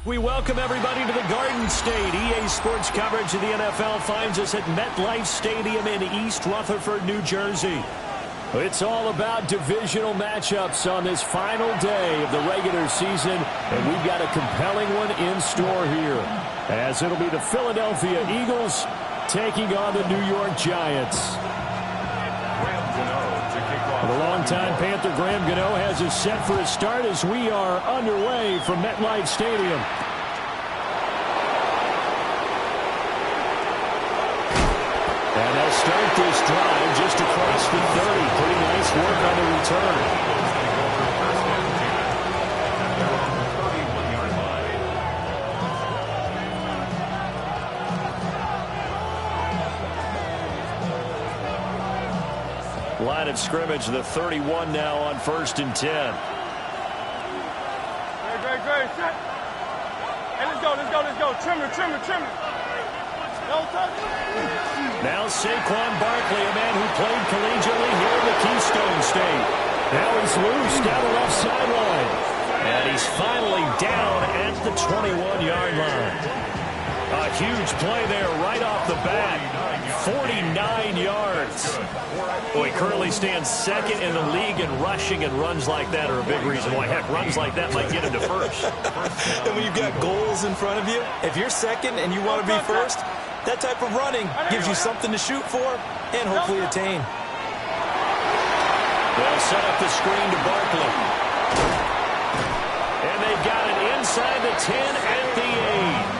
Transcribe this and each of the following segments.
We welcome everybody to the Garden State. EA Sports coverage of the NFL finds us at MetLife Stadium in East Rutherford, New Jersey. It's all about divisional matchups on this final day of the regular season, and we've got a compelling one in store here, as it'll be the Philadelphia Eagles taking on the New York Giants. The longtime Panther Graham Gano has us set for a start as we are underway from MetLife Stadium. And they'll start this drive just across the 30. Pretty nice work on the return. Line of scrimmage, the 31 now on 1st and 10. Great. Set. Hey, let's go. Trim it. No touch. Now Saquon Barkley, a man who played collegiately here in the Keystone State. Now he's loose down the left sideline. And he's finally down at the 21-yard line. A huge play there right off the bat. 49 yards. Boy, currently stands second in the league in rushing, and runs like that are a big reason why. Heck, runs like that might get him to first. And when you've got goals in front of you, if you're second and you want to be first, that type of running gives you something to shoot for and hopefully attain. They'll set up the screen to Barkley. And they've got it inside the 10 at the 8.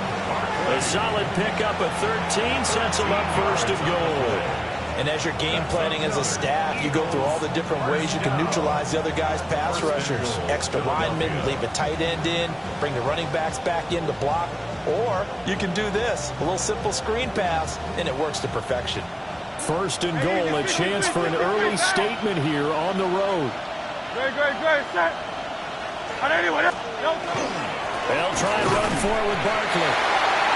A solid pickup of 13 sets them up 1st and goal. And as you're game planning as a staff, you go through all the different ways you can neutralize the other guy's pass rushers. Extra linemen, leave a tight end in, bring the running backs back in to block. Or you can do this, a little simple screen pass, and it works to perfection. 1st and goal, a chance for an early statement here on the road. Great. Set. They'll try and run forward with Barkley.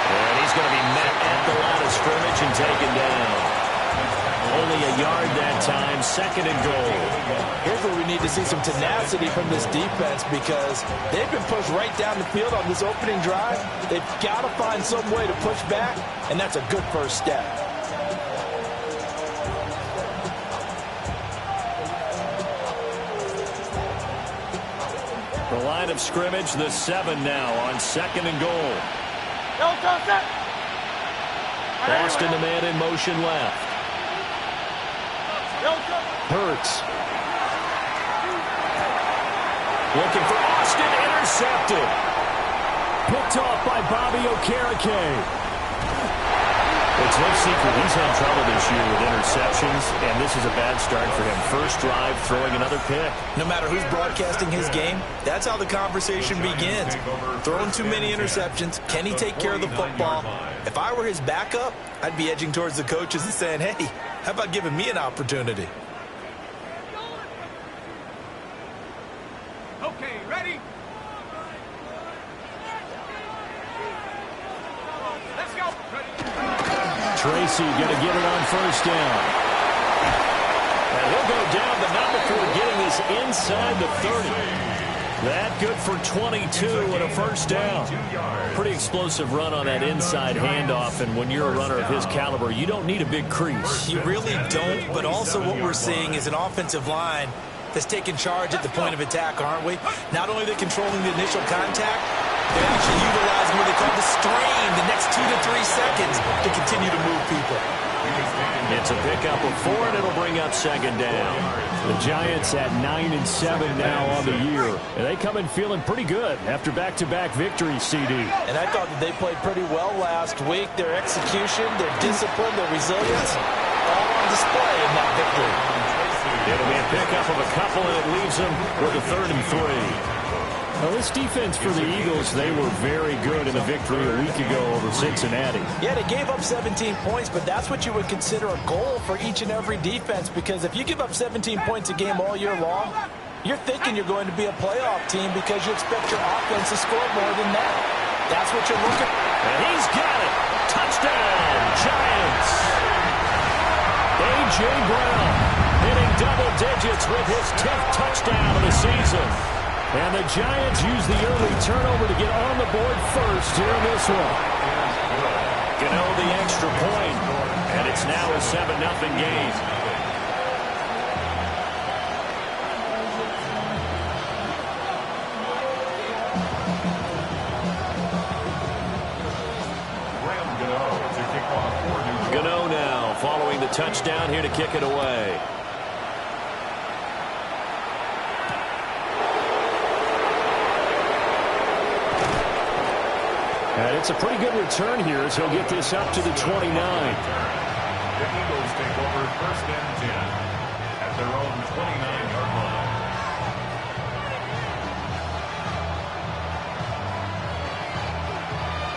And he's going to be met at the line of scrimmage and taken down. Only a yard that time, 2nd and goal. Here's where we need to see some tenacity from this defense, because they've been pushed right down the field on this opening drive. They've got to find some way to push back, and that's a good first step. The line of scrimmage, the 7 now on 2nd and goal. Boston, the man in motion left. Hurts. Looking for Austin, intercepted. Picked off by Bobby Okereke. It's no secret he's had trouble this year with interceptions, and this is a bad start for him. First drive, throwing another pick. No matter who's broadcasting his game, that's how the conversation begins. Throwing too many interceptions, can he take care of the football? If I were his backup, I'd be edging towards the coaches and saying, hey, how about giving me an opportunity? Okay, ready? Let's go. Tracy going to get it on 1st down. And he'll go down, but not before getting this inside the 30. That good for 22 and a 1st down. Pretty explosive run on that inside handoff, and when you're a runner of his caliber, you don't need a big crease. You really don't, but also what we're seeing is an offensive line that's taking charge at the point of attack, aren't we? Not only are they controlling the initial contact, they're actually utilizing what they call the strain the next 2 to 3 seconds to continue to move people. It's a pickup of 4, and it'll bring up 2nd down. The Giants at 9-7 now on the year, and they come in feeling pretty good after back-to-back victories, CD. And I thought that they played pretty well last week. Their execution, their discipline, their resilience, all on display in that victory. It'll be a pickup of a couple, and it leaves them with a 3rd and 3. Well, this defense for the Eagles, they were very good in the victory a week ago over Cincinnati. Yeah, they gave up 17 points, but that's what you would consider a goal for each and every defense, because if you give up 17 points a game all year long, you're thinking you're going to be a playoff team because you expect your offense to score more than that. That's what you're looking for. And he's got it. Touchdown, Giants. A.J. Brown hitting double digits with his 10th touchdown of the season. And the Giants use the early turnover to get on the board first here in this one. Gano the extra point, and it's now a 7-0 game. Gano now following the touchdown here to kick it away. And it's a pretty good return here as he'll get this up to the 29. The Eagles take over first and 10 at their own 29-yard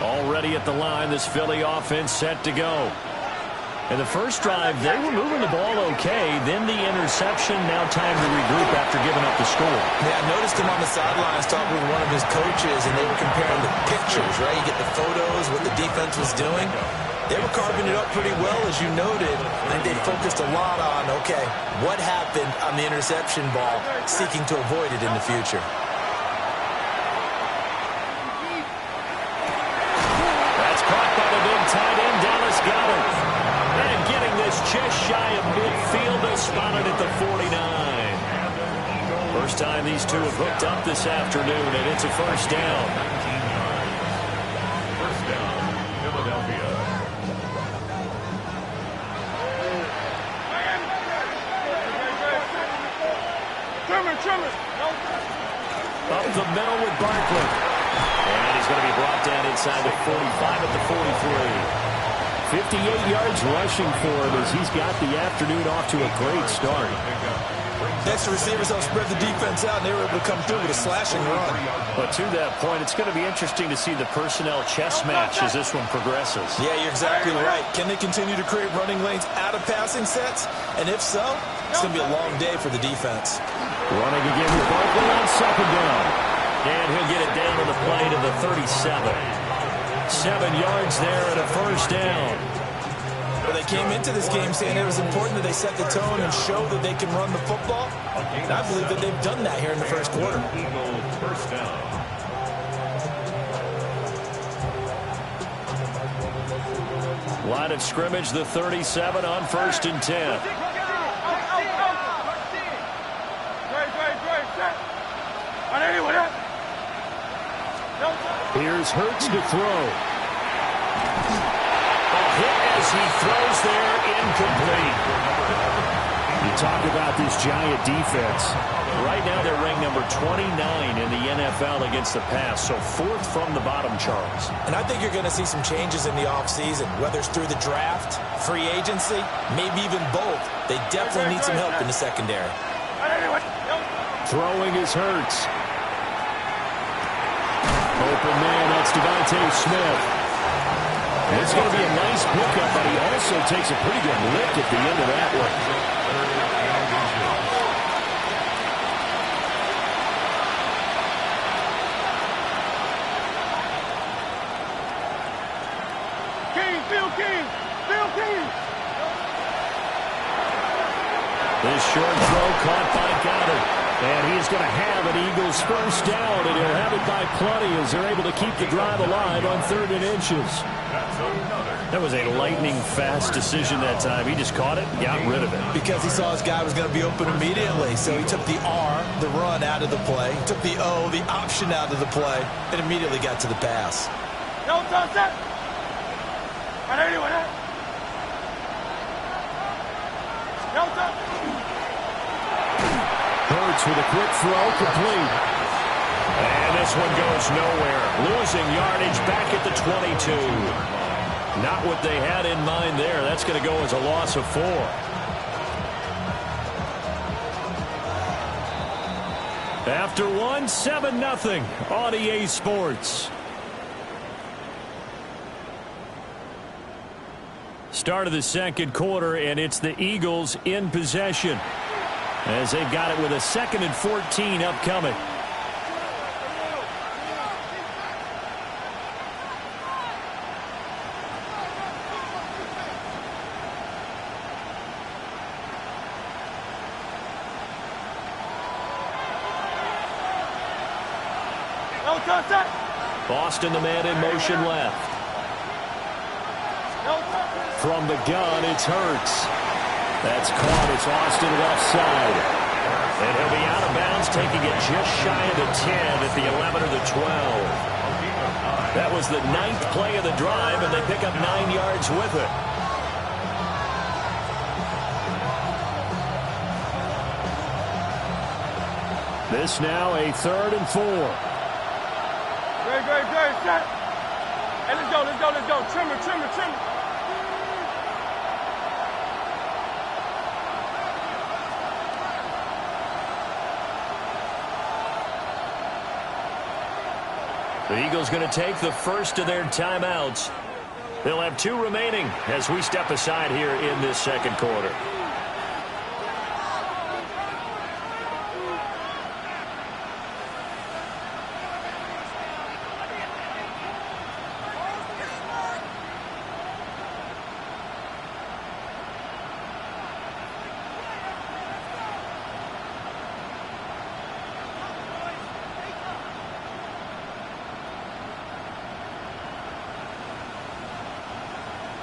line. Already at the line, this Philly offense set to go. In the first drive, they were moving the ball okay. Then the interception. Now time to regroup after giving up the score. Yeah, I noticed him on the sidelines talking with one of his coaches, and they were comparing the pictures, right? You get the photos, what the defense was doing. They were carving it up pretty well, as you noted. I think they focused a lot on, okay, what happened on the interception ball, seeking to avoid it in the future. That's caught by the big tight end, Dallas Goedert. And getting this just shy of midfield, they spotted at the 49. First time these two have hooked up this afternoon, and it's a first down. First down, Philadelphia. Trimmer. Up the middle with Barkley. And he's going to be brought down inside the 45 at the 43. 58 yards rushing for him as he's got the afternoon off to a great start. Extra receivers help spread the defense out, and they were able to come through with a slashing run. But to that point, it's going to be interesting to see the personnel chess match as this one progresses. Yeah, you're exactly right. Can they continue to create running lanes out of passing sets? And if so, it's going to be a long day for the defense. Running again with Barkley on second down. And he'll get it down on the play to the 37. 7 yards there and a first down. Well, they came into this game saying it was important that they set the tone and show that they can run the football. And I believe that they've done that here in the first quarter. Eagles first down. Line of scrimmage, the 37 on first and 10. Great. Set. On anyone else? Here's Hurts to throw. A hit as he throws there, incomplete. You talk about this Giant defense. Right now they're ranked number 29 in the NFL against the pass, so fourth from the bottom, Charles. And I think you're going to see some changes in the offseason, whether it's through the draft, free agency, maybe even both. They definitely need some help in the secondary. Throwing is Hurts. Open man, that's Devontae Smith. It's going to be a nice pickup, but he also takes a pretty good lick at the end of that one. Phil King. This short throw caught by Goddard. And he's going to have an Eagles first down, and he'll have it by plenty as they're able to keep the drive alive on 3rd and inches. That was a lightning-fast decision that time. He just caught it and got rid of it. Because he saw his guy was going to be open immediately, so he took the R, the run, out of the play. He took the O, the option, out of the play, and immediately got to the pass. No touch that. On anyone else? No touch. Hurts with a quick throw, complete. And this one goes nowhere. Losing yardage back at the 22. Not what they had in mind there. That's going to go as a loss of 4. After one, 7-0 on EA Sports. Start of the second quarter, and it's the Eagles in possession, as they've got it with a 2nd and 14 upcoming. No touch that. Boston, the man in motion left. No touch. From the gun, it's Hurts. That's caught. It's Austin left side. And he'll be out of bounds, taking it just shy of the 10 at the 11 or the 12. That was the 9th play of the drive, and they pick up 9 yards with it. This now a 3rd and 4. Great, set. Hey, let's go. Trimmer. The Eagles going to take the first of their timeouts. They'll have 2 remaining as we step aside here in this second quarter.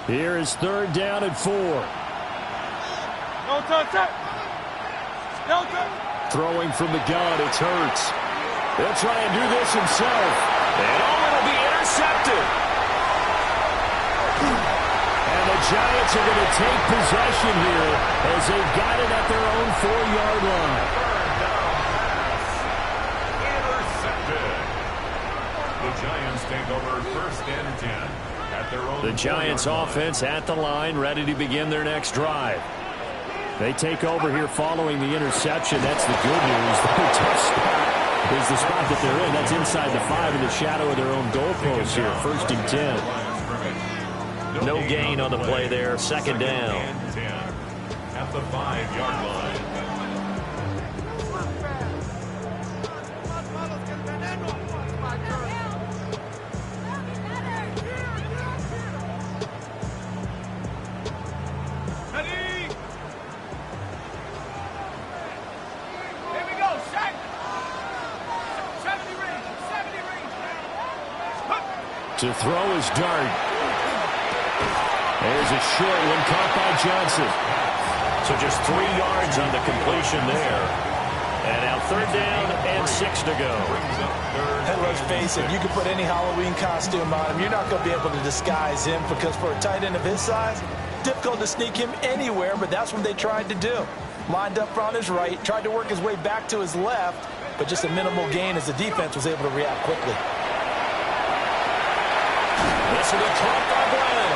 Here is 3rd down and 4. No touch that. No touch. Throwing from the gun, it's Hurts. He'll try and do this himself. And it'll be intercepted. And the Giants are going to take possession here as they've got it at their own 4-yard line. Intercepted. The Giants take over 1st and 10. The Giants offense at the line, ready to begin their next drive. They take over here following the interception. That's the good news. The tough spot is the spot that they're in. That's inside the 5 in the shadow of their own goalpost here. 1st and 10. No gain on the play there. 2nd down. At the 5-yard line. To throw his dart. There's a short one caught by Johnson. So just 3 yards on the completion there. And now 3rd down and 6 to go. And let's face it, you can put any Halloween costume on him. You're not going to be able to disguise him because for a tight end of his size, difficult to sneak him anywhere, but that's what they tried to do. Lined up on his right, tried to work his way back to his left, but just a minimal gain as the defense was able to react quickly. This will be caught by Glenn.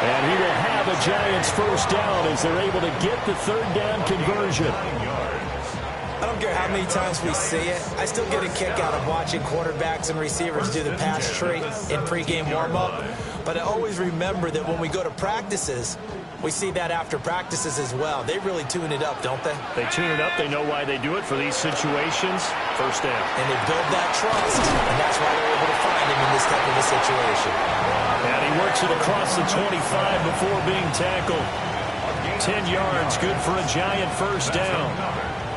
And he will have a Giants 1st down as they're able to get the 3rd down conversion. I don't care how many times we see it. I still get a kick out of watching quarterbacks and receivers do the pass tree in pregame warm-up. But I always remember that when we go to practices, we see that after practices as well. They really tune it up, don't they? They tune it up. They know why they do it for these situations. 1st down. And they build that trust, and that's why they're able to find him in this type of a situation. And he works it across the 25 before being tackled. 10 yards, good for a Giant 1st down.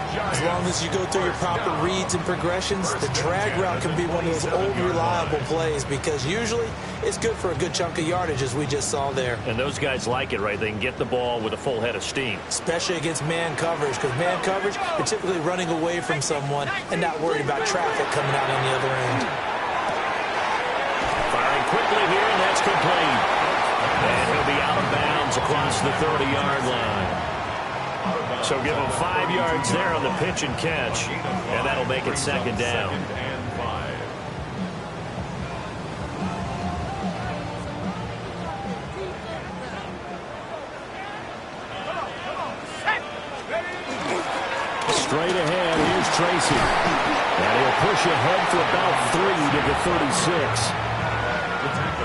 As long as you go through your proper reads and progressions, the drag route can be one of those old reliable plays because usually it's good for a good chunk of yardage as we just saw there. And those guys like it, right? They can get the ball with a full head of steam. Especially against man coverage because man coverage, you're typically running away from someone and not worried about traffic coming out on the other end. Firing quickly here, and that's complete. And he'll be out of bounds across the 30-yard line. So give him 5 yards there on the pitch and catch, and that'll make it 2nd down. Straight ahead, here's Tracy. And he'll push ahead for about 3 to the 36.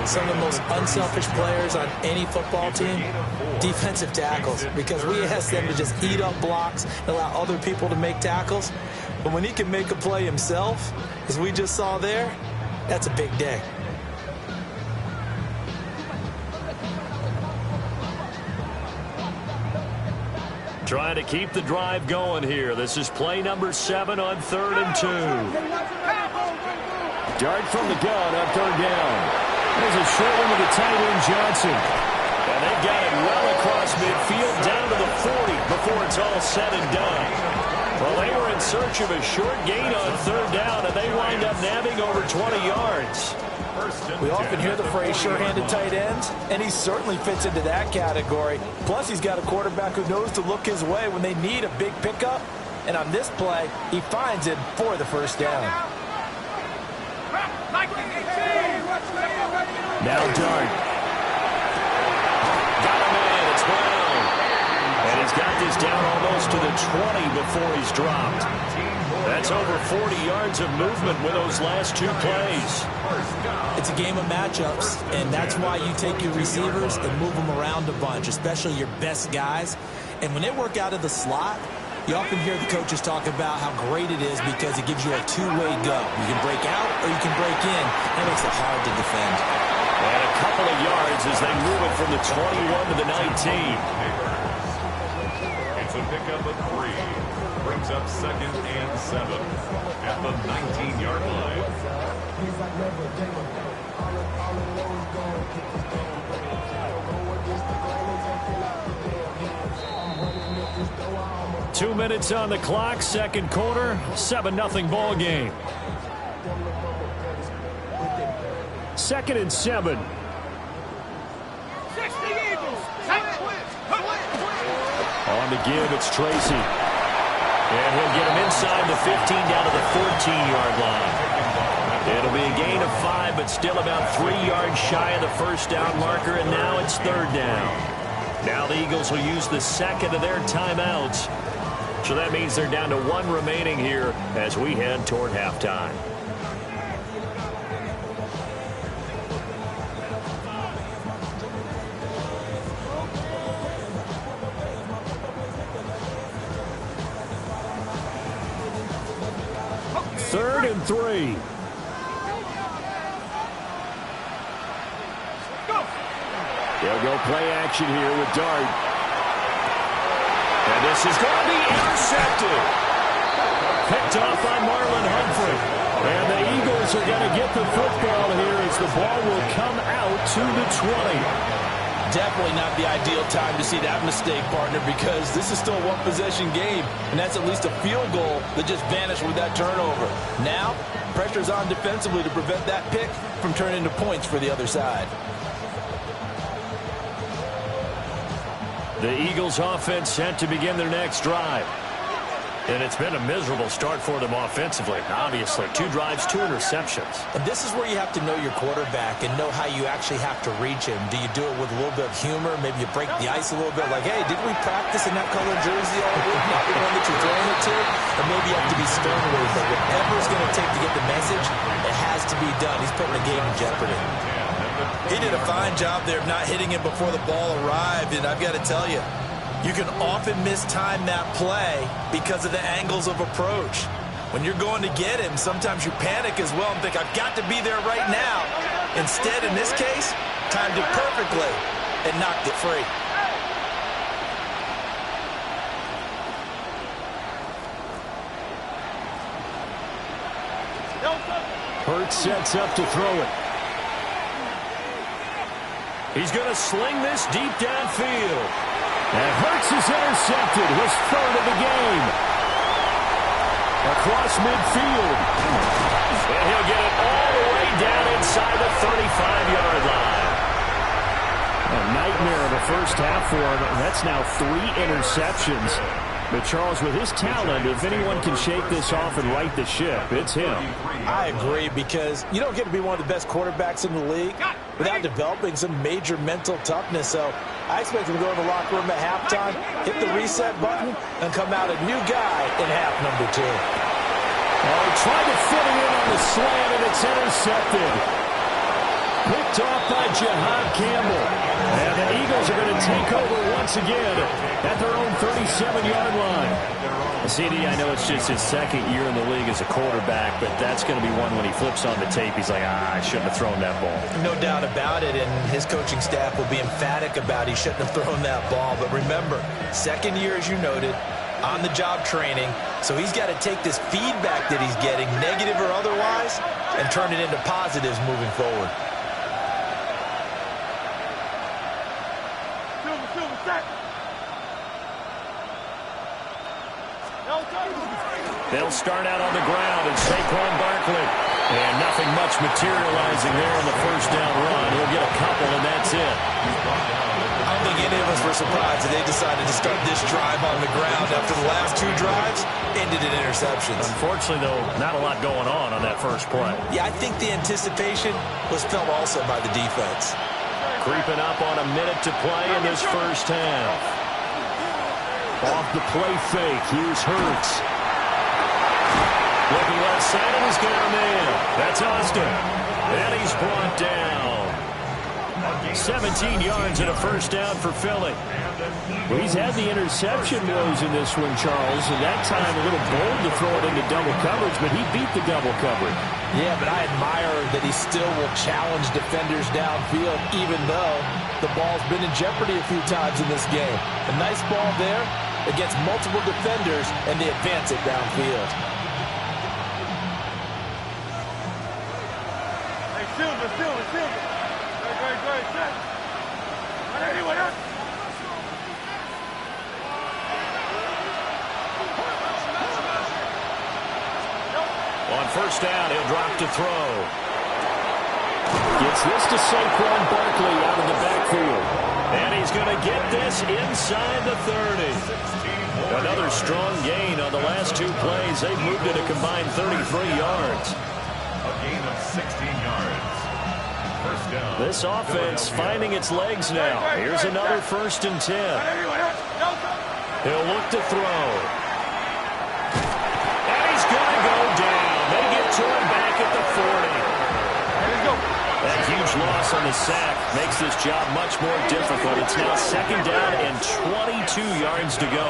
Some of the most unselfish players on any football team, defensive tackles, because we ask them to just eat up blocks and allow other people to make tackles. But when he can make a play himself, as we just saw there, that's a big day. Trying to keep the drive going here. This is play number 7 on 3rd and 2. Dart from the gun on third down. There's a short one to the tight end, Johnson. And they've got it well across midfield down to the 40 before it's all said and done. Well, they were in search of a short gain on third down, and they wind up nabbing over 20 yards. We often hear the phrase sure-handed tight ends, and he certainly fits into that category. Plus, he's got a quarterback who knows to look his way when they need a big pickup. And on this play, he finds it for the first down. Now Dart. Got him in. It's Brown. And he's got this down almost to the 20 before he's dropped. That's over 40 yards of movement with those last two plays. It's a game of matchups, and that's why you take your receivers and move them around a bunch, especially your best guys. And when they work out of the slot, you often hear the coaches talk about how great it is because it gives you a two-way go. You can break out or you can break in. That makes it hard to defend. And a couple of yards as they move it from the 21 to the 19. It's a pickup of 3. Brings up 2nd and 7 at the 19-yard line. 2 minutes on the clock, second quarter, 7-0 ball game. 2nd and 7. On the give, it's Tracy. And he'll get him inside the 15 down to the 14-yard line. It'll be a gain of 5, but still about 3 yards shy of the first down marker, and now it's third down. Now the Eagles will use the second of their timeouts. So that means they're down to 1 remaining here as we head toward halftime. Third and 3. They'll go play action here with Dart. And this is going to be intercepted. Picked off by Marlon Humphrey. And the Eagles are going to get the football here as the ball will come out to the 20. Definitely not the ideal time to see that mistake, partner, because this is still a one-possession game, and that's at least a field goal that just vanished with that turnover. Now, pressure's on defensively to prevent that pick from turning into points for the other side. The Eagles offense set to begin their next drive. And it's been a miserable start for them offensively. Obviously, 2 drives, 2 interceptions. And this is where you have to know your quarterback and know how you actually have to reach him. Do you do it with a little bit of humor? Maybe you break the ice a little bit, like, hey, did we practice in that colored jersey all week? Not the one that you're throwing it to? Or maybe you have to be stern with it. But whatever it's going to take to get the message, it has to be done. He's putting the game in jeopardy. He did a fine job there of not hitting him before the ball arrived, and I've got to tell you, you can often mistime that play because of the angles of approach. When you're going to get him, sometimes you panic as well and think, I've got to be there right now. Instead, in this case, timed it perfectly and knocked it free. Hurts sets up to throw it. He's going to sling this deep downfield. And Hurts is intercepted, his third of the game. Across midfield. And he'll get it all the way down inside the 35-yard line. A nightmare of a first half for him. That's now 3 interceptions. But, Charles, with his talent, if anyone can shake this off and right the ship, it's him. I agree, because you don't get to be one of the best quarterbacks in the league without developing some major mental toughness. So I expect him to go in the locker room at halftime, hit the reset button, and come out a new guy in half number 2. Oh, trying to fit it in on the slant, and it's intercepted. Picked off by Jahad Campbell. And the Eagles are going to take over once again at their own 37-yard line. CD, I know it's just his second year in the league as a quarterback, but that's going to be one when he flips on the tape. He's like, I shouldn't have thrown that ball. No doubt about it, and his coaching staff will be emphatic about he shouldn't have thrown that ball. But remember, second year, as you noted, on-the-job training, so he's got to take this feedback that he's getting, negative or otherwise, and turn it into positives moving forward. Silver, set. They'll start out on the ground, and Saquon Barkley. And nothing much materializing there on the first down run. He'll get a couple, and that's it. I don't think any of us were surprised that they decided to start this drive on the ground after the last two drives ended in interceptions. Unfortunately, though, not a lot going on that first play. Yeah, I think the anticipation was felt also by the defense. Creeping up on a minute to play in this first half. Off the play fake, here's Hurts. Looking left side, and he's got a man. That's Austin. And he's brought down. 17 yards and a first down for Philly. Well, he's had the interception woes in this one, Charles, and that time a little bold to throw it into double coverage, but he beat the double coverage. Yeah, but I admire that he still will challenge defenders downfield, even though the ball's been in jeopardy a few times in this game. A nice ball there against multiple defenders, and they advance it downfield. Silver. Great, set. Anyone else? On first down, he'll drop to throw. Gets this to Saquon Barkley out of the backfield. And he's going to get this inside the 30. Another strong gain on the last two plays. They've moved it a combined 33 yards. A gain of 16 yards. First down. This offense finding its legs now. Here's another 1st and 10. He'll look to throw. And he's going to go down. They get to him back at the 40. That huge loss on the sack makes this job much more difficult. It's now 2nd down and 22 yards to go.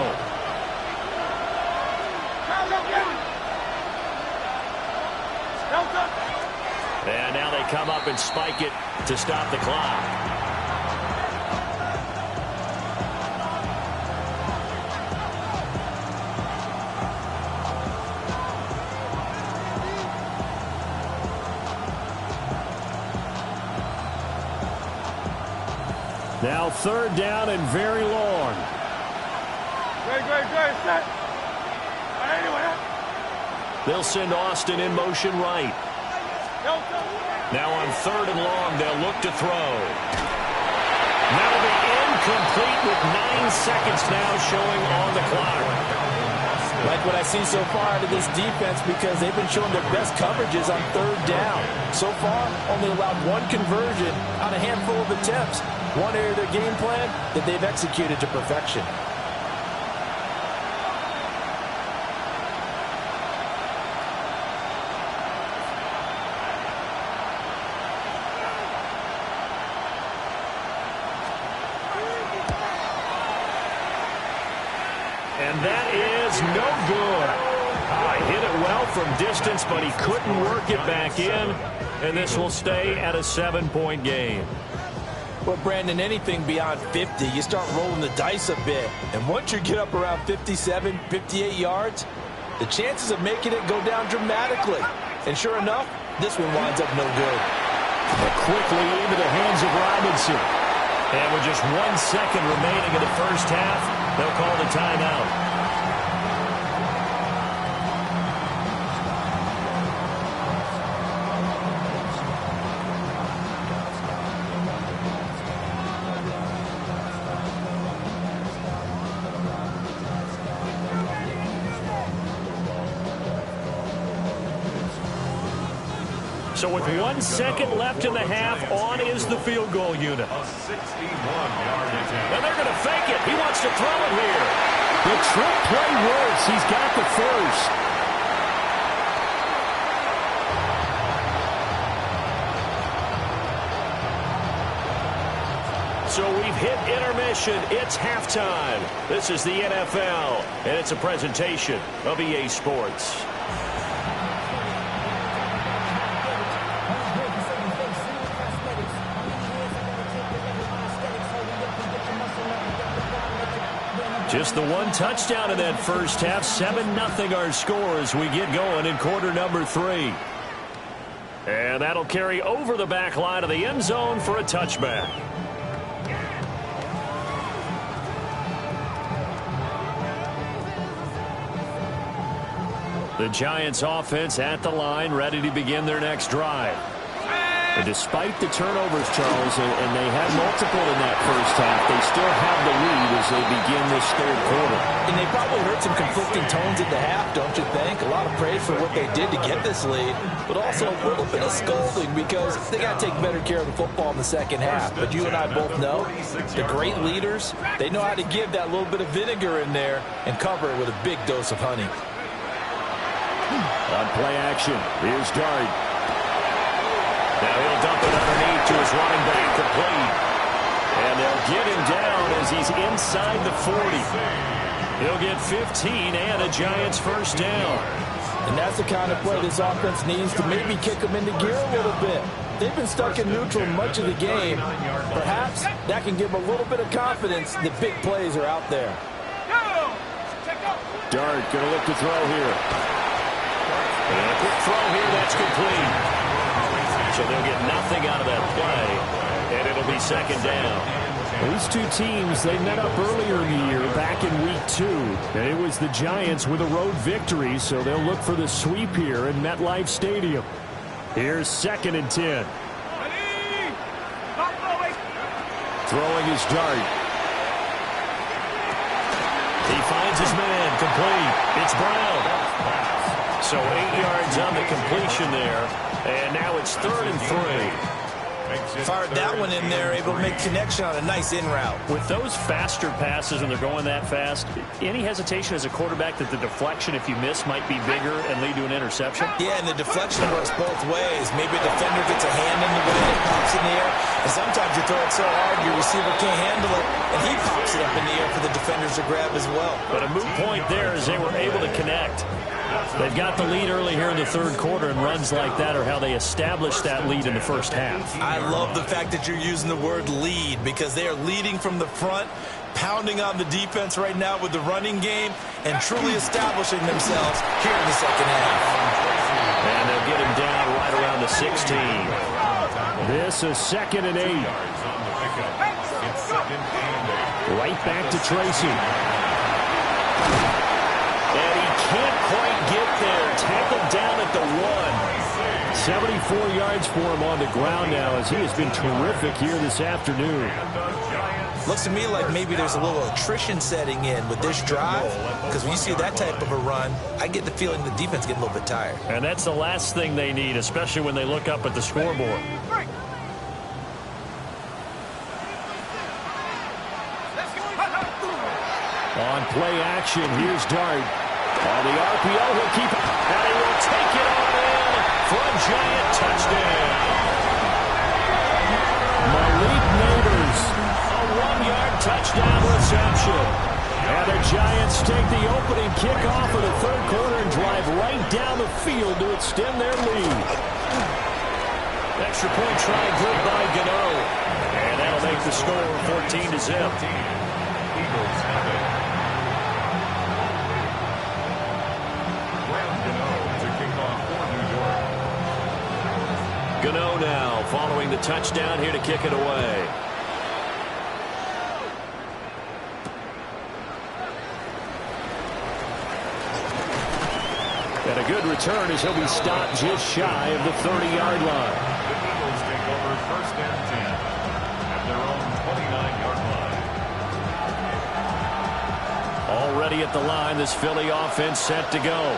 And now they come up and spike it to stop the clock. Now 3rd down and very long. Great, set. They'll send Austin in motion right. Now on 3rd and long, they'll look to throw. That'll be incomplete with 9 seconds now showing on the clock. Like what I see so far out of this defense, because they've been showing their best coverages on 3rd down. So far, only allowed 1 conversion on a handful of attempts. One area of their game plan that they've executed to perfection. And that is no good. Hit it well from distance, but he couldn't work it back in. And this will stay at a 7-point game. Well, Brandon, anything beyond 50, you start rolling the dice a bit. And once you get up around 57, 58 yards, the chances of making it go down dramatically. And sure enough, this one winds up no good. But quickly into the hands of Robinson. And with just 1 second remaining in the first half, they'll call the timeout. So with 1 second left in the half, on is the field goal unit. A 61-yard attempt. And they're going to fake it. He wants to throw it here. The trick play works. He's got the first. So we've hit intermission. It's halftime. This is the NFL, and it's a presentation of EA Sports. Just the one touchdown in that first half. 7-0 our score as we get going in quarter number 3. And that'll carry over the back line of the end zone for a touchback. The Giants offense at the line, ready to begin their next drive. And despite the turnovers, Charles, and they had multiple in that first half, they still have the lead as they begin this third quarter. And they probably heard some conflicting tones at the half, don't you think? A lot of praise for what they did to get this lead, but also a little bit of scolding because they got to take better care of the football in the second half. But you and I both know the great leaders, they know how to give that little bit of vinegar in there and cover it with a big dose of honey. On play action, here's Dart. Now he'll dump it underneath to his running back, complete. And they'll get him down as he's inside the 40. He'll get 15 and a Giants first down. And that's the kind of play this offense needs to maybe kick them into gear a little bit. They've been stuck in neutral much of the game. Perhaps that can give them a little bit of confidence that big plays are out there. Dart going to look to throw here. And a quick throw here, that's complete. So they'll get nothing out of that play, and it'll be second down. These two teams, they met up earlier in the year, back in week 2. And it was the Giants with a road victory, so they'll look for the sweep here in MetLife Stadium. Here's 2nd and 10. Throwing his Dart. He finds his man, complete. It's Brown. So 8 yards on the completion there. And now it's 3rd and 3. Fired that one in there, able to make connection on a nice in route. With those faster passes and they're going that fast, any hesitation as a quarterback that the deflection, if you miss, might be bigger and lead to an interception? Yeah, and the deflection works both ways. Maybe a defender gets a hand in the way, it pops in the air, and sometimes you throw it so hard your receiver can't handle it, and he pops it up in the air for the defenders to grab as well. But a moot point there is they were able to connect. They've got the lead early here in the third quarter, and runs like that are how they established that lead in the first half. I love the fact that you're using the word lead because they are leading from the front, pounding on the defense right now with the running game, and truly establishing themselves here in the second half. And they'll get him down right around the 16. This is 2nd and 8. Right back to Tracy. And he can't quite get there. Tackled down at the 1. 74 yards for him on the ground now as he has been terrific here this afternoon. Looks to me like maybe there's a little attrition setting in with this drive because when you see that type of a run, I get the feeling the defense getting a little bit tired. And that's the last thing they need, especially when they look up at the scoreboard. On play action, here's Dart. On the RPO, he'll keep it, and he will take it on in for a Giant touchdown. Malik Neighbors, a 1-yard touchdown reception. And the Giants take the opening kickoff of the third quarter and drive right down the field to extend their lead. Extra point try good by Gano. And that'll make the score 14-0. Eagles have it. Gano now following the touchdown here to kick it away. And a good return as he'll be stopped just shy of the 30-yard line. The Eagles take over 1st and 10 at their own 29-yard line. Already at the line, this Philly offense set to go.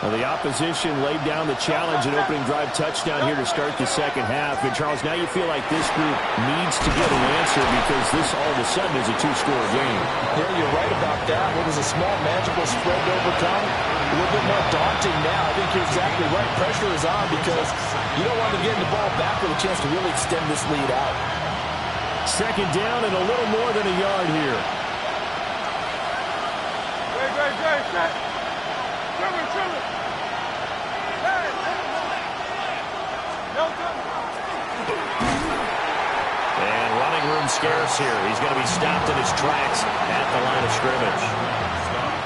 Well, the opposition laid down the challenge and opening drive touchdown here to start the second half. And, Charles, now you feel like this group needs to get an answer because this all of a sudden is a 2-score game. Yeah, you're right about that. What was a small magical spread to overcome? A little bit more daunting now. I think you're exactly right. Pressure is on because you don't want to get the ball back with a chance to really extend this lead out. Second down and a little more than a yard here. Great. And running room scarce here. He's going to be stopped in his tracks at the line of scrimmage.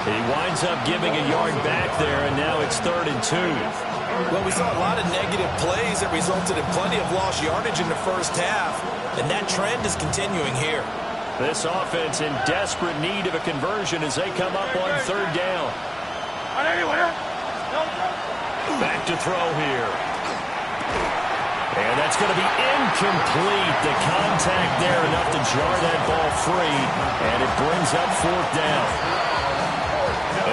He winds up giving a yard back there, and now it's 3rd and 2. Well, we saw a lot of negative plays that resulted in plenty of lost yardage in the first half, and that trend is continuing here. This offense in desperate need of a conversion as they come up on 3rd down. Back to throw here. And that's going to be incomplete. The contact there enough to jar that ball free, and it brings up 4th down.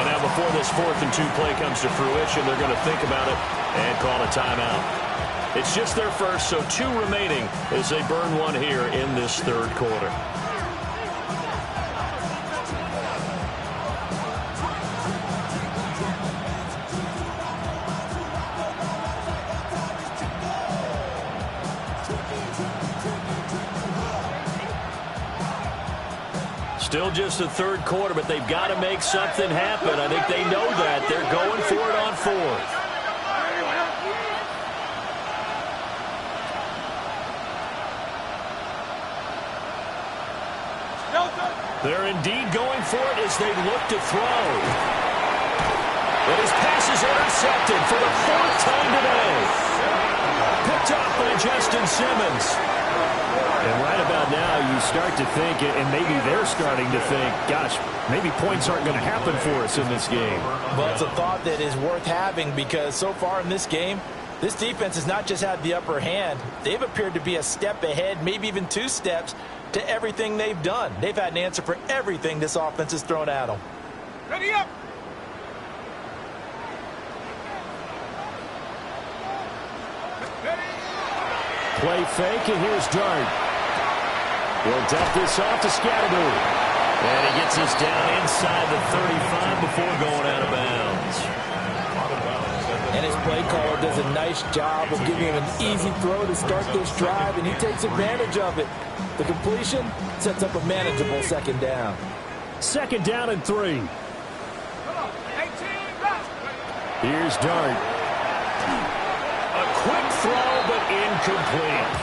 And now before this 4th and 2 play comes to fruition, they're going to think about it and call a timeout. It's just their first, so 2 remaining as they burn one here in this 3rd quarter. Still just the 3rd quarter, but they've got to make something happen. I think they know that. They're going for it on 4th. They're indeed going for it as they look to throw. But his pass is intercepted for the 4th time today. Picked up by Justin Simmons. And right about now, you start to think, and maybe they're starting to think, gosh, maybe points aren't going to happen for us in this game. Well, it's a thought that is worth having because so far in this game, this defense has not just had the upper hand. They've appeared to be a step ahead, maybe even 2 steps, to everything they've done. They've had an answer for everything this offense has thrown at them. Ready up. Play fake, and here's Dart. He'll dump this off to Scatteroo. And he gets us down inside the 35 before going out of bounds. And his play caller does a nice job of giving him an easy throw to start this drive, and he takes advantage of it. The completion sets up a manageable 2nd down. 2nd down and 3. Here's Dart. A quick throw, but incomplete.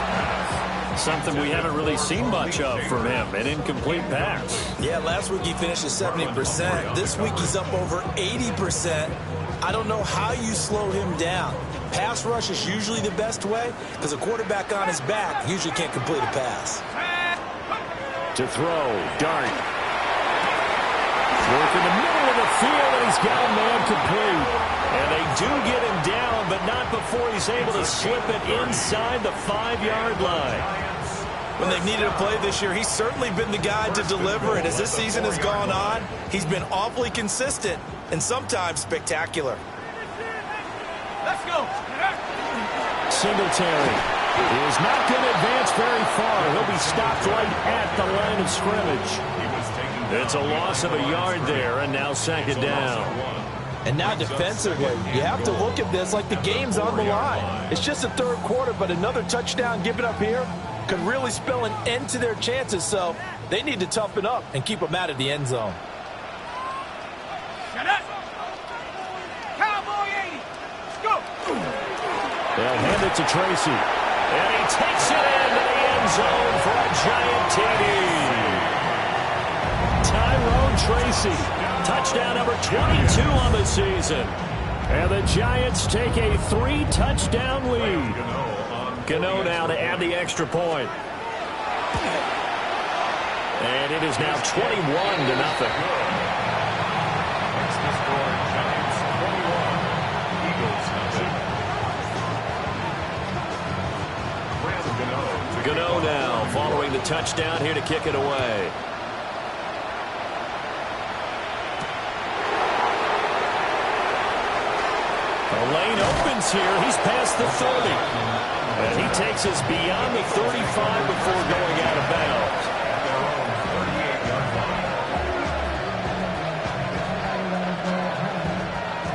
Something we haven't really seen much of from him, an incomplete pass. Yeah, last week he finished at 70%. This week he's up over 80%. I don't know how you slow him down. Pass rush is usually the best way because a quarterback on his back usually can't complete a pass. To throw, Dart. Work in the middle of the field, and he's got a man complete. And they do get him down, but not before he's able to slip it inside the 5-yard line. When they've needed a play this year, he's certainly been the guy to deliver it. As this season has gone on, he's been awfully consistent and sometimes spectacular. Let's go. Singletary is not going to advance very far. He'll be stopped right at the line of scrimmage. It's a loss of a yard there, and now 2nd down. And now defensively, you have to look at this like the game's on the line. It's just the 3rd quarter, but another touchdown given up here could really spell an end to their chances, so they need to toughen up and keep them out of the end zone. Shut up. Cowboy 80. Let's go. They'll hand it to Tracy. And he takes it into the end zone for a giant TD. Tyrone Tracy, touchdown number 22 on the season. And the Giants take a 3-touchdown lead. Gano now to add the extra point. And it is now 21-0. Gano now following the touchdown here to kick it away. The lane opens here. He's past the 30. And he takes us beyond the 35 before going out of bounds.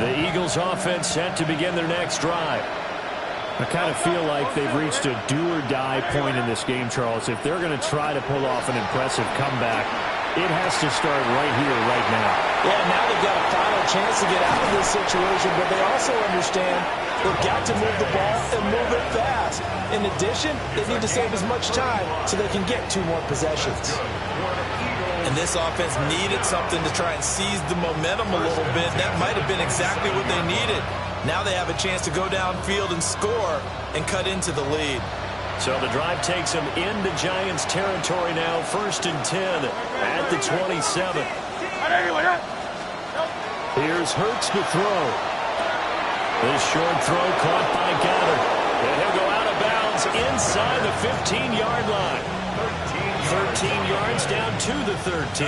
The Eagles offense set to begin their next drive. I kind of feel like they've reached a do-or-die point in this game, Charles. If they're going to try to pull off an impressive comeback, it has to start right here, right now. Yeah, now they've got a final chance to get out of this situation, but they also understand they've got to move the ball and move it fast. In addition, they need to save as much time so they can get 2 more possessions. And this offense needed something to try and seize the momentum a little bit. That might have been exactly what they needed. Now they have a chance to go downfield and score and cut into the lead. So the drive takes them into Giants territory now. 1st and 10 at the 27. Here's Hurts to throw. This short throw caught by Goddard. And he'll go out of bounds inside the 15-yard line. 13 yards down to the 13.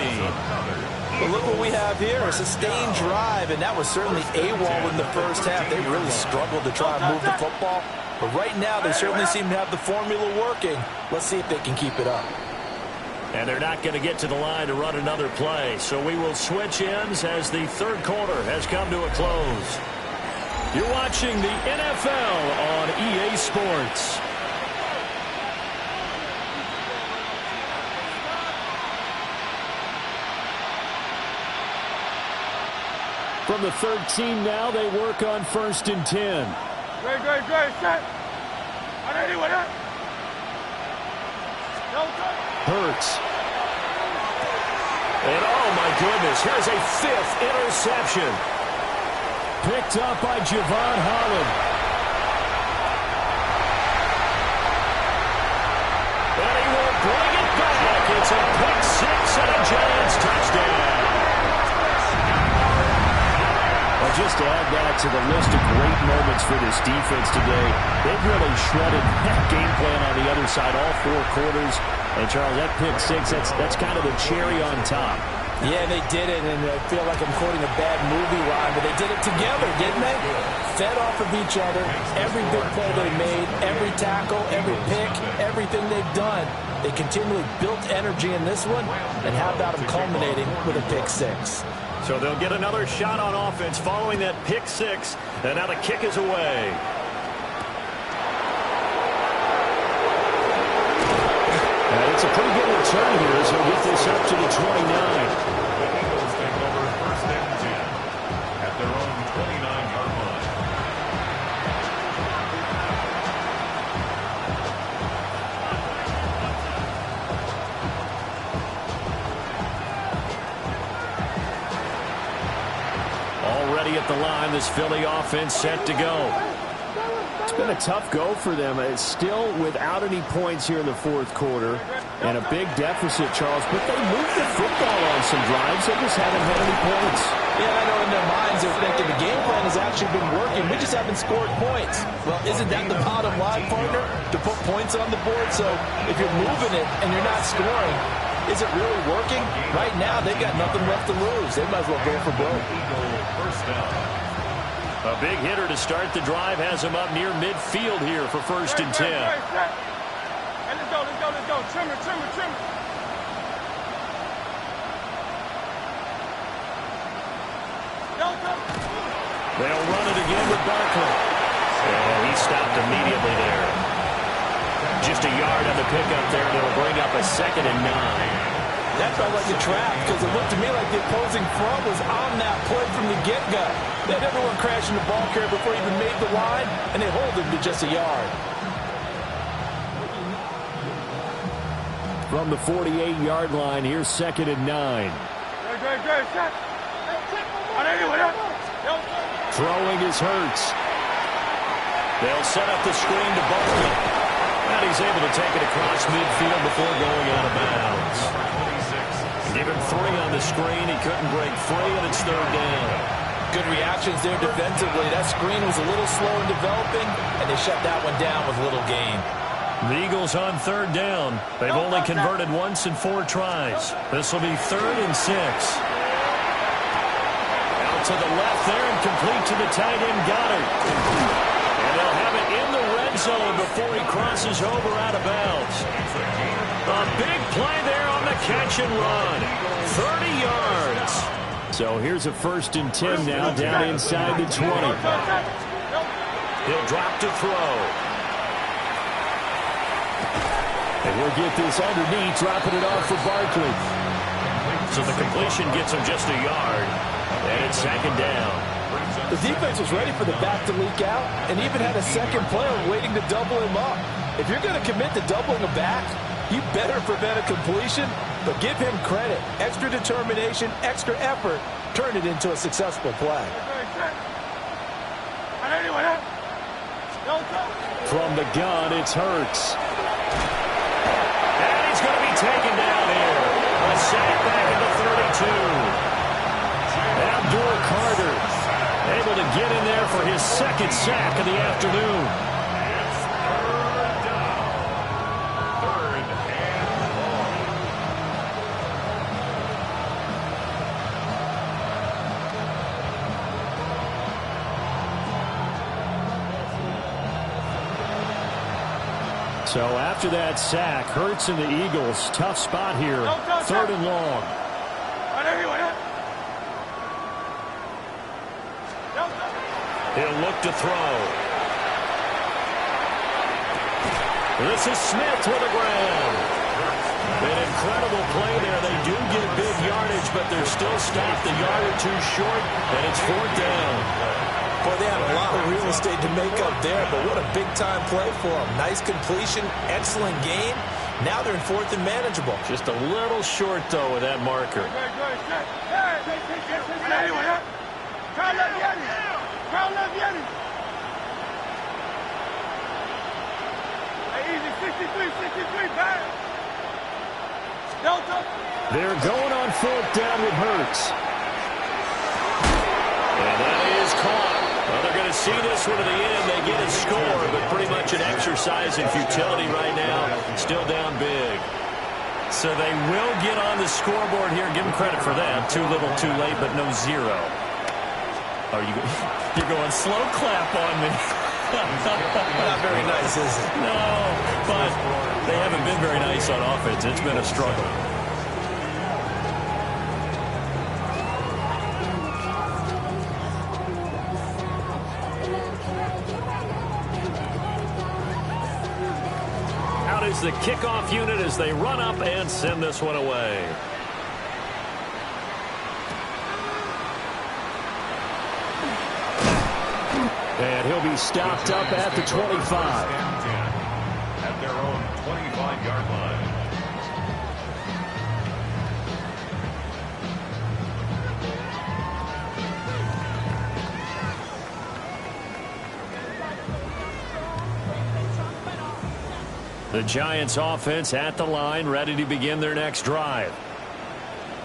Well, look what we have here, a sustained drive, and that was certainly AWOL in the first half. They really struggled to try and move the football, but right now they certainly seem to have the formula working. Let's see if they can keep it up. And they're not going to get to the line to run another play, so we will switch ends as the third quarter has come to a close. You're watching the NFL on EA Sports. From the 13 now, they work on 1st and 10. Great, set. Hurts. And oh my goodness, here's a 5th interception. Picked up by Javon Holland. And he will bring it back. It's a pick 6 and a Giants touchdown. Just to add that to the list of great moments for this defense today, they've really shredded that game plan on the other side all 4 quarters. And, Charles, that pick 6, that's kind of the cherry on top. Yeah, they did it, and I feel like I'm quoting a bad movie line, but they did it together, didn't they? Fed off of each other, every big play they made, every tackle, every pick, everything they've done. They continually built energy in this one, and how about them culminating with a pick 6? So they'll get another shot on offense following that pick 6, and now the kick is away. And it's a pretty good return here as he'll get this up to the 29. The Eagles take over 1st and 10 at their own 29-yard line. Already at the line, this Philly offense set to go. It's been a tough go for them. It's still without any points here in the 4th quarter. And a big deficit, Charles. But they moved the football on some drives. They just haven't had any points. Yeah, I know in their minds they're thinking the game plan has actually been working. We just haven't scored points. Well, isn't that the bottom line, partner? To put points on the board? So if you're moving it and you're not scoring, is it really working? Right now, they've got nothing left to lose. They might as well go for broke. First down. A big hitter to start the drive has him up near midfield here for 1st and 10. Hey, let's go. Trim it. They'll run it again with Barkley. And he stopped immediately there. Just a yard on the pickup there. That'll bring up a 2nd and 9. That felt like a trap because it looked to me like the opposing front was on that play from the get-go. They had everyone crashing the ball carrier before he even made the line, and they hold him to just a yard. From the 48-yard line, here's 2nd and 9. Great, set. Throwing is Hurts. They'll set up the screen to Barkley. And he's able to take it across midfield before going out of bounds. Give him 3 on the screen. He couldn't break free, and it's 3rd down. Good reactions there defensively. That screen was a little slow in developing, and they shut that one down with little gain. The Eagles on 3rd down. They've only converted once in 4 tries. This will be 3rd and 6. Out to the left there and complete to the tight end Goddard. And they'll have it in the red zone before he crosses over out of bounds. A big play there on the catch and run. 30 yards. So here's a 1st and 10 now down inside the 20. He'll drop to throw. And he'll get this underneath, dropping it off for Barkley. So the completion gets him just a yard. And it's 2nd down. The defense was ready for the back to leak out and even had a second player waiting to double him up. If you're going to commit to doubling a back, You better prevent a completion, but give him credit. Extra determination, extra effort, turn it into a successful play. From the gun, it's Hurts. And he's going to be taken down here. A sack back into 32. Abdul Carter able to get in there for his second sack of the afternoon. So after that sack, Hurts and the Eagles, tough spot here, 3rd and long. He'll look to throw. This is Smith with the ground. An incredible play there. They do get big yardage, but they're still stopped a yard or two short, and it's 4th down. Boy, they had a lot of real estate to make up there, but what a big-time play for them. Nice completion, excellent game. Now they're in 4th and manageable. Just a little short, though, with that marker. They're going on 4th down with Hurts. And that is caught. Well, they're going to see this one to the end. They get a score, but pretty much an exercise in futility right now. Still down big. So they will get on the scoreboard here. Give them credit for that. Too little, too late, but no zero. Are you're going slow clap on me. Not very nice, is it? No, but they haven't been very nice on offense. It's been a struggle. Out is the kickoff unit as they run up and send this one away. And he'll be stopped up at the 25. At their own 25-yard line. The Giants offense at the line, ready to begin their next drive.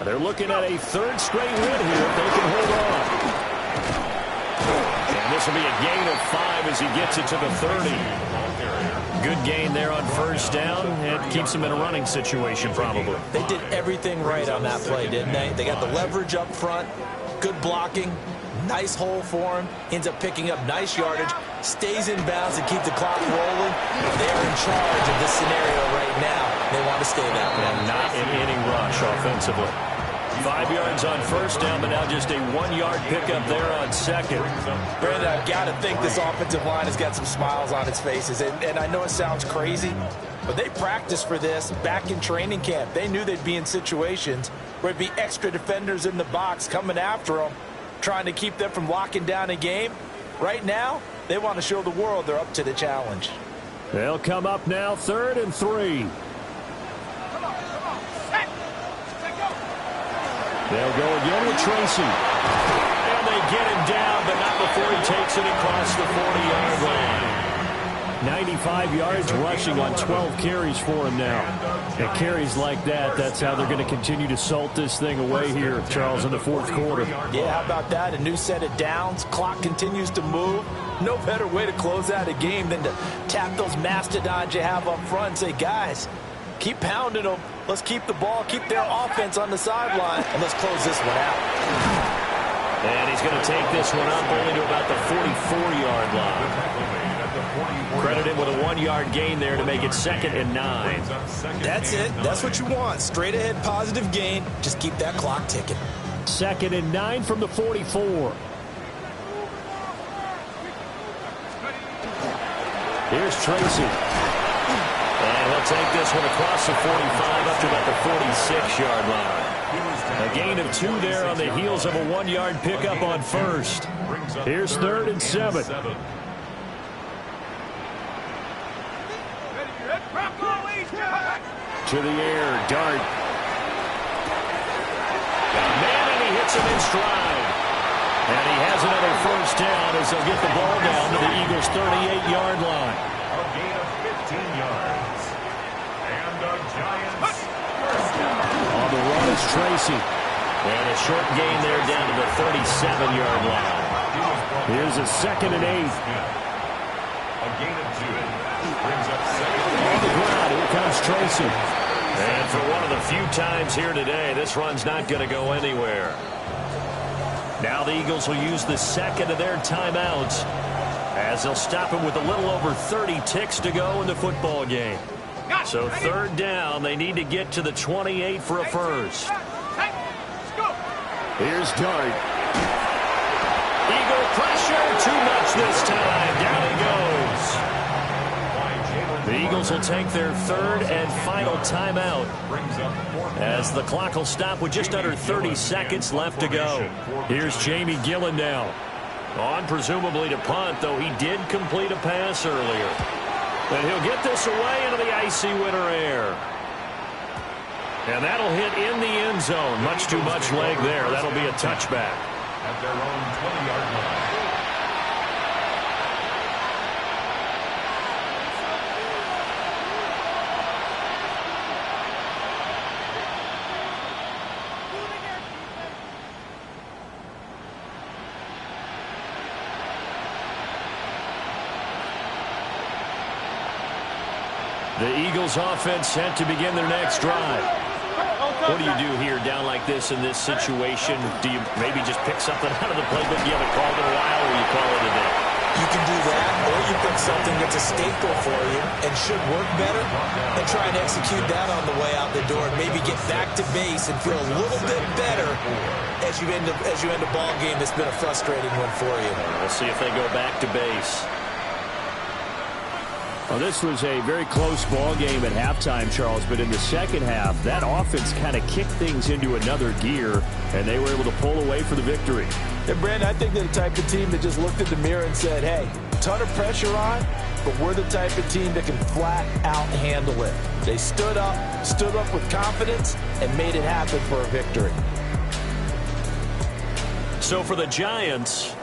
They're looking at a 3rd straight win here if they can hold on. And this will be a gain of 5 as he gets it to the 30. Good gain there on 1st down. It keeps them in a running situation probably. They did everything right on that play, didn't they? They got the leverage up front, good blocking, nice hole for him, ends up picking up nice yardage, stays in bounds and keep the clock rolling. They're in charge of this scenario right now. They want to stay that way. And not in any rush offensively. 5 yards on 1st down, but now just a 1-yard pickup there on 2nd. Brandon, I've got to think this offensive line has got some smiles on its faces. And I know it sounds crazy, but they practiced for this back in training camp. They knew they'd be in situations where it'd be extra defenders in the box coming after them, trying to keep them from locking down a game. Right now, they want to show the world they're up to the challenge. They'll come up now 3rd and 3. They'll go again with Tracy. And they get him down, but not before he takes it across the 40-yard line. 95 yards rushing on 12 carries for him now. And carries like that, that's how they're going to continue to salt this thing away here, Charles, in the 4th quarter. Yeah, how about that? A new set of downs. Clock continues to move. No better way to close out a game than to tap those mastodons you have up front and say, guys, keep pounding them. Let's keep the ball, keep their offense on the sideline, and let's close this one out. And he's going to take this one up only to about the 44-yard line. Credit him with a 1-yard gain there to make it 2nd and 9. That's it. That's what you want. Straight ahead positive gain. Just keep that clock ticking. 2nd and 9 from the 44. Here's Tracy. And he'll take this one across the 45 up to about the 46-yard line. A gain of 2 there on the heels of a 1-yard pickup on 1st. Here's 3rd and 7. To the air, Dart. Man, and he hits him in stride. And he has another first down as they'll get the ball down to the Eagles' 38-yard line. A gain of 15 yards. And the Giants first down. On the run is Tracy. And a short gain there down to the 37-yard line. Here's a 2nd and 8. A gain of 2. Brings up 2nd. On the ground, here comes Tracy. And for one of the few times here today, this run's not going to go anywhere. Now the Eagles will use the second of their timeouts as they'll stop him with a little over 30 ticks to go in the football game. So 3rd down, they need to get to the 28 for a first. Here's Dart. Eagle pressure, too much this time. Down he goes. The Eagles will take their 3rd and final timeout as the clock will stop with just under 30 seconds left to go. Here's Jamie Gillen now. On presumably to punt, though he did complete a pass earlier. And he'll get this away into the icy winter air. And that'll hit in the end zone. Much too much leg there. That'll be a touchback. At their own 20-yard line. The Eagles offense set to begin their next drive. What do you do here down like this in this situation? Do you maybe just pick something out of the playbook you haven't called in a while, or you call it a day? You can do that, or you pick something that's a staple for you and should work better and try and execute that on the way out the door and maybe get back to base and feel a little bit better as you end a ball game that's been a frustrating one for you. We'll see if they go back to base. Well, this was a very close ball game at halftime, Charles, but in the second half, that offense kind of kicked things into another gear, and they were able to pull away for the victory. And, Brandon, I think they're the type of team that just looked in the mirror and said, hey, ton of pressure on, but we're the type of team that can flat out handle it. They stood up with confidence, and made it happen for a victory. So for the Giants,